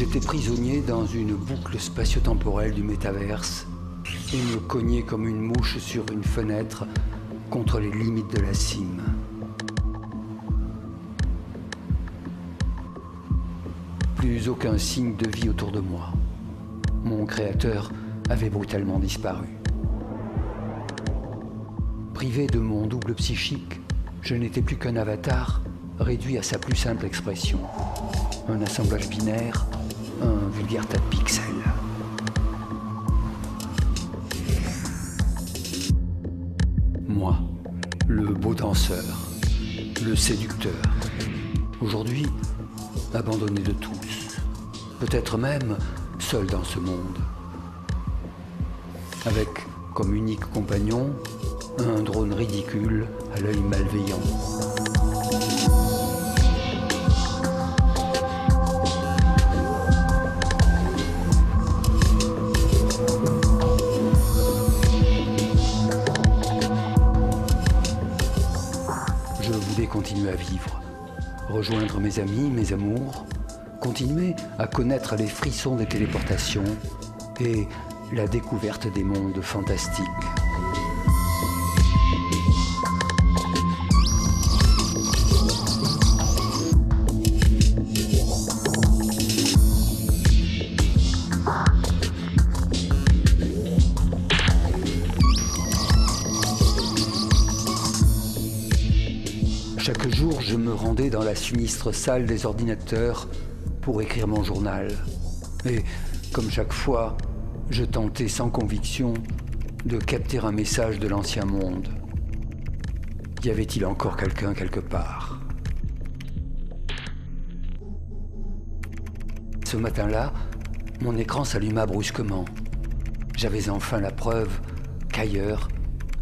J'étais prisonnier dans une boucle spatio-temporelle du métaverse et me cognais comme une mouche sur une fenêtre contre les limites de la cime. Plus aucun signe de vie autour de moi. Mon créateur avait brutalement disparu. Privé de mon double psychique, je n'étais plus qu'un avatar réduit à sa plus simple expression. Un assemblage binaire, un vulgaire tas de pixels. Moi, le beau danseur, le séducteur. Aujourd'hui, abandonné de tous, peut-être même seul dans ce monde. Avec comme unique compagnon, un drone ridicule à l'œil malveillant. Je voulais continuer à vivre, rejoindre mes amis, mes amours, continuer à connaître les frissons des téléportations et la découverte des mondes fantastiques. Chaque jour, je me rendais dans la sinistre salle des ordinateurs pour écrire mon journal. Et, comme chaque fois, je tentais sans conviction de capter un message de l'ancien monde. Y avait-il encore quelqu'un quelque part? Ce matin-là, mon écran s'alluma brusquement. J'avais enfin la preuve qu'ailleurs,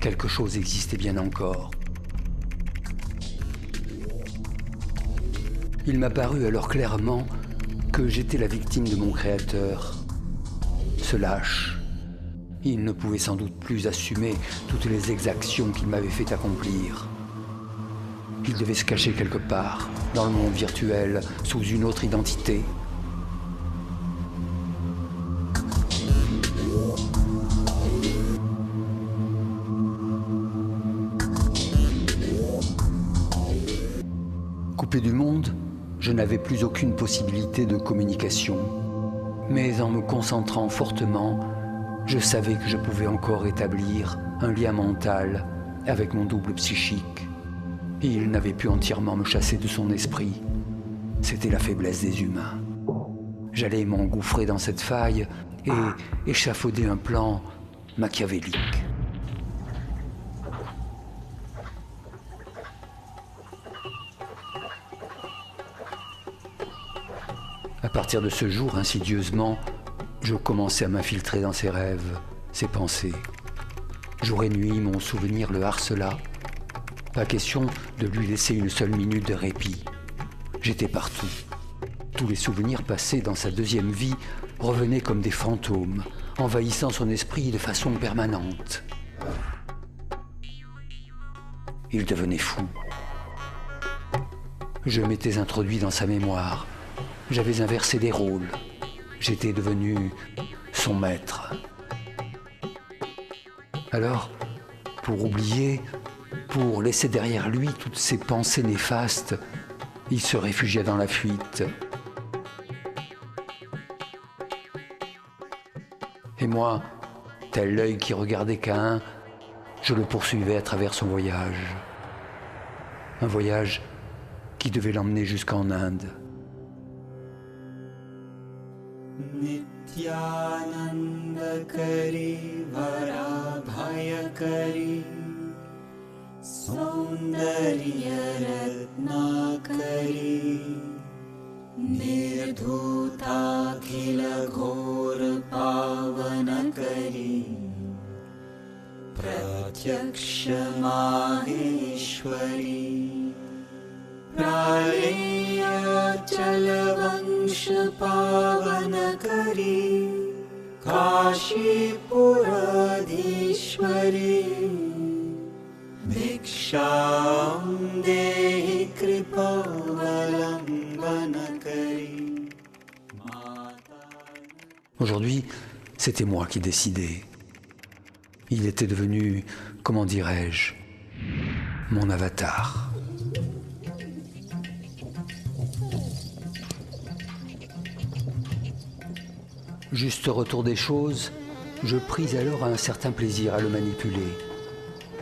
quelque chose existait bien encore. Il m'apparut alors clairement que j'étais la victime de mon créateur. Ce lâche, il ne pouvait sans doute plus assumer toutes les exactions qu'il m'avait fait accomplir. Il devait se cacher quelque part, dans le monde virtuel, sous une autre identité. Coupé du monde, je n'avais plus aucune possibilité de communication. Mais en me concentrant fortement, je savais que je pouvais encore établir un lien mental avec mon double psychique. Et il n'avait pu entièrement me chasser de son esprit. C'était la faiblesse des humains. J'allais m'engouffrer dans cette faille et échafauder un plan machiavélique. À partir de ce jour, insidieusement, je commençais à m'infiltrer dans ses rêves, ses pensées. Jour et nuit, mon souvenir le harcela. Pas question de lui laisser une seule minute de répit. J'étais partout. Tous les souvenirs passés dans sa deuxième vie revenaient comme des fantômes, envahissant son esprit de façon permanente. Il devenait fou. Je m'étais introduit dans sa mémoire. J'avais inversé des rôles. J'étais devenu son maître. Alors, pour oublier, pour laisser derrière lui toutes ces pensées néfastes, il se réfugia dans la fuite. Et moi, tel l'œil qui regardait Caïn, je le poursuivais à travers son voyage. Un voyage qui devait l'emmener jusqu'en Inde. Nityanandakari varabhayakari saundaryaratnakari nirdhutakhilghor pavanakari pratyakshamaheshwari praleya chalvansh pavanakari Kashipuradhishwari Diksham Dehi Kripavalambanakari Aujourd'hui, c'était moi qui décidais. Il était devenu, comment dirais-je, mon avatar. Juste retour des choses, je pris alors un certain plaisir à le manipuler,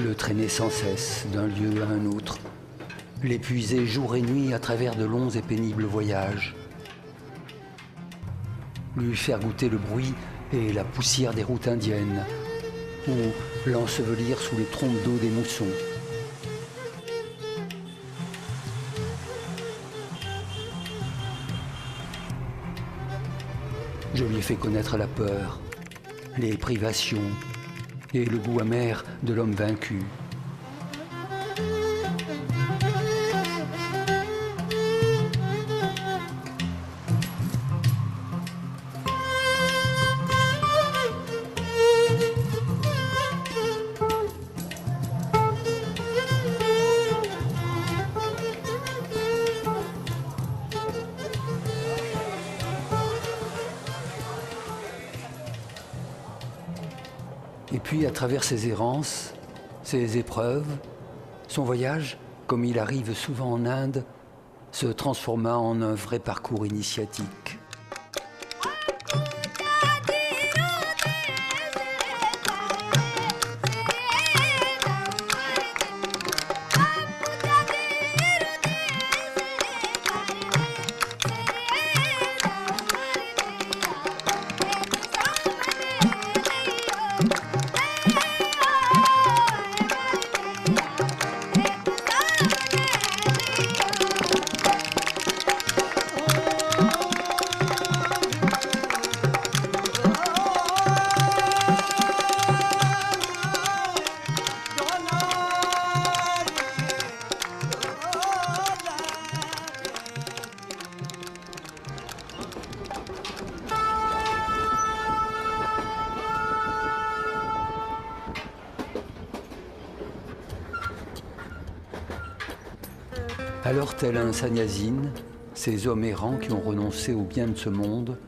le traîner sans cesse d'un lieu à un autre, l'épuiser jour et nuit à travers de longs et pénibles voyages, lui faire goûter le bruit et la poussière des routes indiennes, ou l'ensevelir sous les trompes d'eau des moussons. Je lui ai fait connaître la peur, les privations et le goût amer de l'homme vaincu. Et puis, à travers ses errances, ses épreuves, son voyage, comme il arrive souvent en Inde, se transforma en un vrai parcours initiatique. Alors, tel un sannyasine, ces hommes errants qui ont renoncé au bien de ce monde,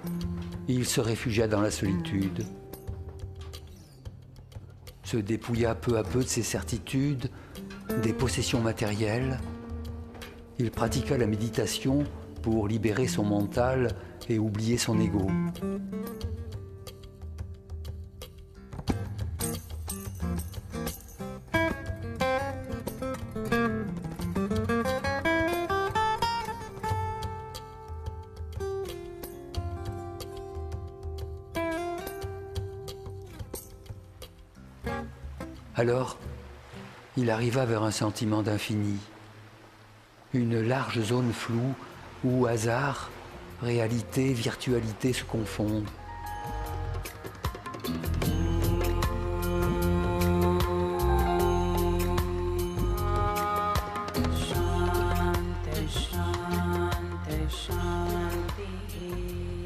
il se réfugia dans la solitude, se dépouilla peu à peu de ses certitudes, des possessions matérielles. Il pratiqua la méditation pour libérer son mental et oublier son ego. Alors, il arriva vers un sentiment d'infini, une large zone floue où hasard, réalité, virtualité se confondent.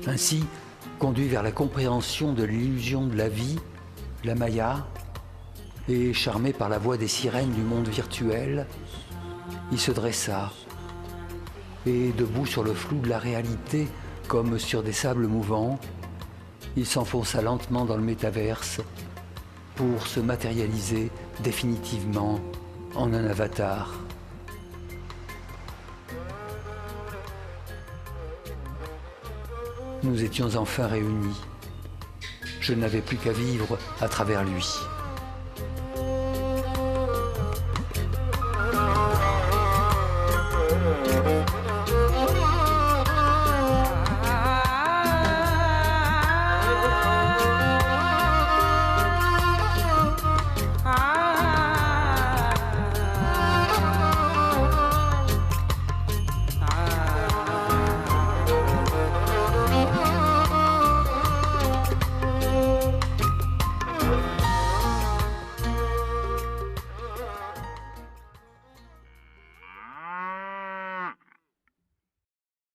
Ainsi, conduit vers la compréhension de l'illusion de la vie, la Maya, et charmé par la voix des sirènes du monde virtuel, il se dressa et, debout sur le flou de la réalité, comme sur des sables mouvants, il s'enfonça lentement dans le métaverse pour se matérialiser définitivement en un avatar. Nous étions enfin réunis. Je n'avais plus qu'à vivre à travers lui.